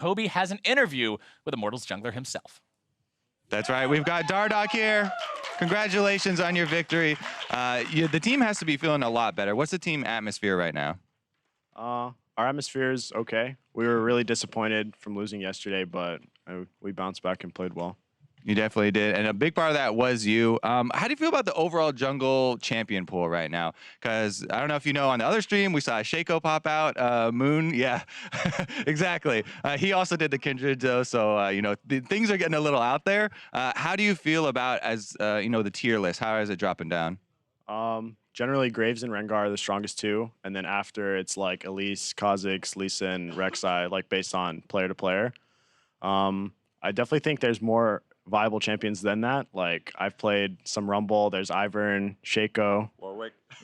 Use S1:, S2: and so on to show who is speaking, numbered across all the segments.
S1: Kobe has an interview with Immortals jungler himself.
S2: That's right. We've got Dardoch here. Congratulations on your victory. The team has to be feeling a lot better. What's the team atmosphere right now?
S3: Our atmosphere is okay. We were really disappointed from losing yesterday, but we bounced back and played well.
S2: You definitely did, and a big part of that was you. How do you feel about the overall jungle champion pool right now? Because I don't know if you know, on the other stream, we saw Shaco pop out. Moon, yeah, exactly. He also did the Kindred, though, so you know, things are getting a little out there. How do you feel about, as you know, the tier list? How is it dropping down?
S3: Generally, Graves and Rengar are the strongest two, and then after it's like Elise, Kha'Zix, Lisa, and Rek'Sai, like based on player to player. I definitely think there's more viable champions than that. Like, I've played some Rumble. There's Ivern, Shaco,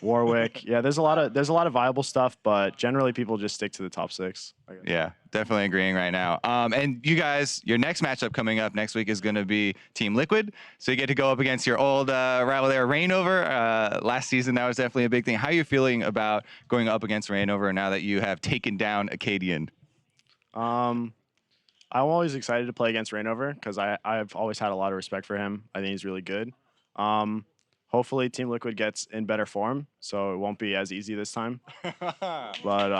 S3: Warwick. Yeah, there's a lot of viable stuff, but generally people just stick to the top 6.
S2: Yeah, definitely agreeing right now. And you guys, your next matchup coming up next week is going to be Team Liquid. So you get to go up against your old rival there, Reignover. Last season, that was definitely a big thing. How are you feeling about going up against Reignover now that you have taken down Acadian?
S3: I'm always excited to play against Reignover because I've always had a lot of respect for him. I think he's really good. Hopefully Team Liquid gets in better form, so it won't be as easy this time. But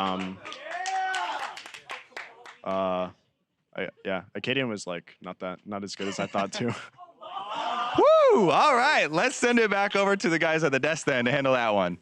S3: yeah, Acadian was like not as good as I thought too.
S2: Woo! All right, let's send it back over to the guys at the desk then to handle that one.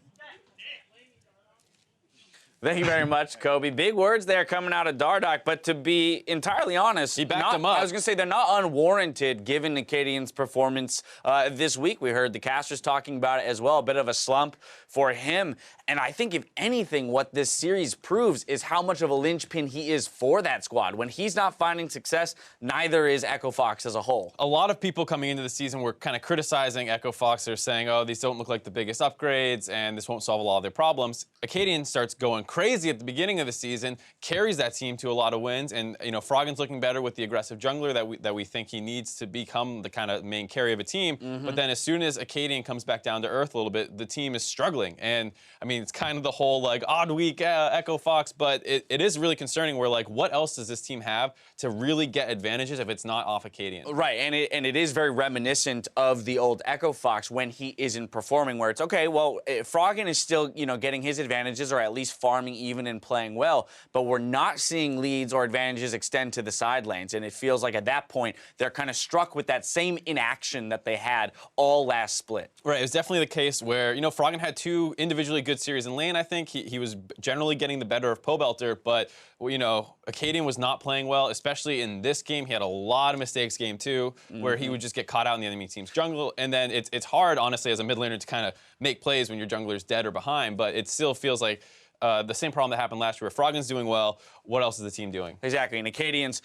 S4: Thank you very much, Kobe. Big words there coming out of Dardoch, but to be entirely honest,
S5: he backed him up.
S4: I was going to say they're not unwarranted given Acadian's performance this week. We heard the casters talking about it as well, a bit of a slump for him. And I think, if anything, what this series proves is how much of a linchpin he is for that squad. When he's not finding success, neither is Echo Fox as a whole.
S5: A lot of people coming into the season were kind of criticizing Echo Fox. They're saying, oh, these don't look like the biggest upgrades, and this won't solve a lot of their problems. Acadian starts going crazy at the beginning of the season, carries that team to a lot of wins, and you know, Froggen's looking better with the aggressive jungler that we think he needs to become the kind of main carry of a team. But then as soon as Acadian comes back down to earth a little bit, the team is struggling. And I mean, it's kind of the whole like odd week Echo Fox, but it is really concerning where, like, what else does this team have to really get advantages if it's not off Acadian?
S4: Right, and it is very reminiscent of the old Echo Fox when he isn't performing, where it's okay, well, Froggen is still, you know, getting his advantages or at least farming even and playing well, but we're not seeing leads or advantages extend to the side lanes, and it feels like at that point they're kind of struck with that same inaction that they had all last split.
S5: Right, it was definitely the case where, you know, Froggen had 2 individually good series in lane. I think he was generally getting the better of Pobelter, but you know, Acadian was not playing well, especially in this game. He had a lot of mistakes game 2, where he would just get caught out in the enemy team's jungle, and then it's hard, honestly, as a mid laner to kind of make plays when your jungler's dead or behind, but it still feels like the same problem that happened last year, where Froggen's doing well. What else is the team doing?
S4: Exactly, and Acadian's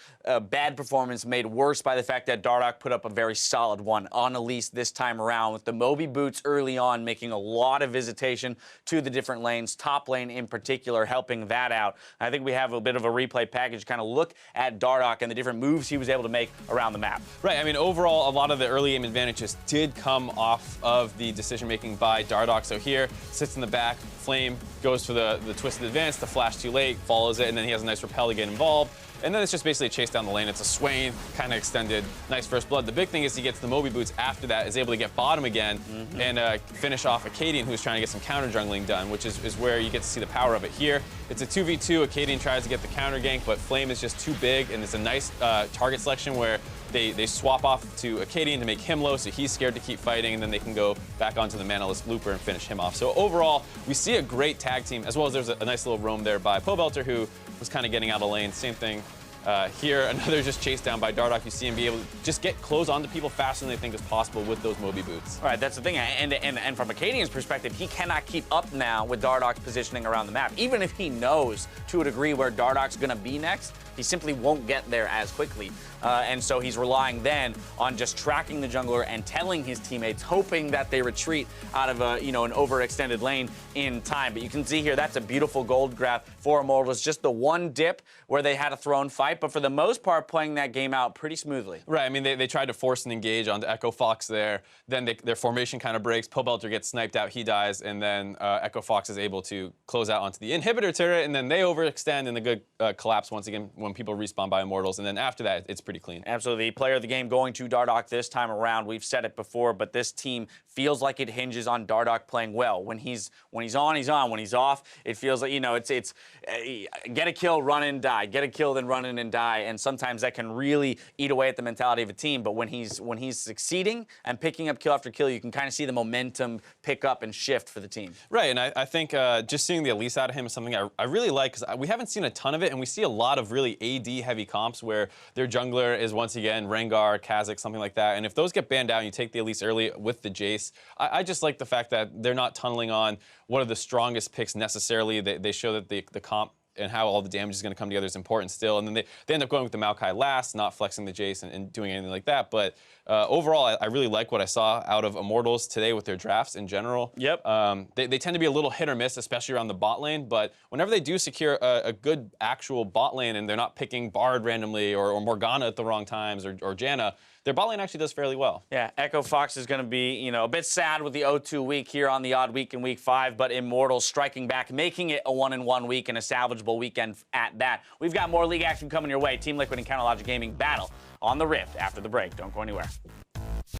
S4: bad performance made worse by the fact that Dardoch put up a very solid one on Elise this time around, with the Moby boots early on making a lot of visitation to the different lanes, top lane in particular helping that out. I think we have a bit of a replay package to kind of look at Dardoch and the different moves he was able to make around the map.
S5: Right, I mean, overall, a lot of the early game advantages did come off of the decision-making by Dardoch. So here, sits in the back, Flame goes for the twisted advance, the flash too late, follows it, and then he has a nice repel to get involved. And then it's just basically a chase down the lane. It's a Swain, kind of extended, nice first blood. The big thing is he gets the Moby boots after that, is able to get bottom again and finish off Acadian, who's trying to get some counter jungling done, which is where you get to see the power of it here. It's a 2v2. Acadian tries to get the counter gank, but Flame is just too big, and it's a nice target selection where they swap off to Acadian to make him low, so he's scared to keep fighting, and then they can go back onto the Manaless Looper and finish him off. So overall, we see a great tag team, as well as there's a nice little roam there by Pobelter, who was kind of getting out of lane. Same thing here, another just chase down by Dardoch. You see him be able to just get close onto people faster than they think is possible with those Moby boots.
S4: All right, that's the thing. And from Acadian's perspective, he cannot keep up now with Dardoch's positioning around the map. Even if he knows to a degree where Dardoch's going to be next, he simply won't get there as quickly. And so he's relying then on just tracking the jungler and telling his teammates, hoping that they retreat out of an overextended lane in time. But you can see here, that's a beautiful gold graph for Immortals. Just the one dip where they had a throne fight, but for the most part, playing that game out pretty smoothly.
S5: Right, I mean, they tried to force an engage onto Echo Fox there. Then their formation kind of breaks. Pobelter gets sniped out, he dies, and then Echo Fox is able to close out onto the inhibitor turret, and then they overextend, and the good collapse once again when when people respawn by Immortals, and then after that, it's pretty clean.
S4: Absolutely. Player of the game going to Dardoch this time around. We've said it before, but this team feels like it hinges on Dardoch playing well. When he's on, he's on. When he's off, it feels like, you know, it's get a kill, run in, die. Get a kill, then run in and die. And sometimes that can really eat away at the mentality of a team. But when he's succeeding and picking up kill after kill, you can kind of see the momentum pick up and shift for the team.
S5: Right, and I think just seeing the Elise out of him is something I really like, because we haven't seen a ton of it, and we see a lot of really AD-heavy comps where their jungler is, once again, Rengar, Kha'Zix, something like that. And if those get banned out and you take the Elise early with the Jace, I just like the fact that they're not tunneling on what are the strongest picks necessarily. They show that the comp and how all the damage is going to come together is important still. And then they end up going with the Maokai last, not flexing the Jace and doing anything like that. But overall, I really like what I saw out of Immortals today with their drafts in general.
S4: Yep.
S5: They tend to be a little hit or miss, especially around the bot lane. But whenever they do secure a good actual bot lane and they're not picking Bard randomly or Morgana at the wrong times or Janna, their bot lane actually does fairly well.
S4: Yeah, Echo Fox is going to be, you know, a bit sad with the 0-2 week here on the odd week in week 5, but Immortals striking back, making it a 1-1 week and a salvageable weekend at that. We've got more league action coming your way. Team Liquid and Counterlogic Gaming battle on the Rift after the break. Don't go anywhere.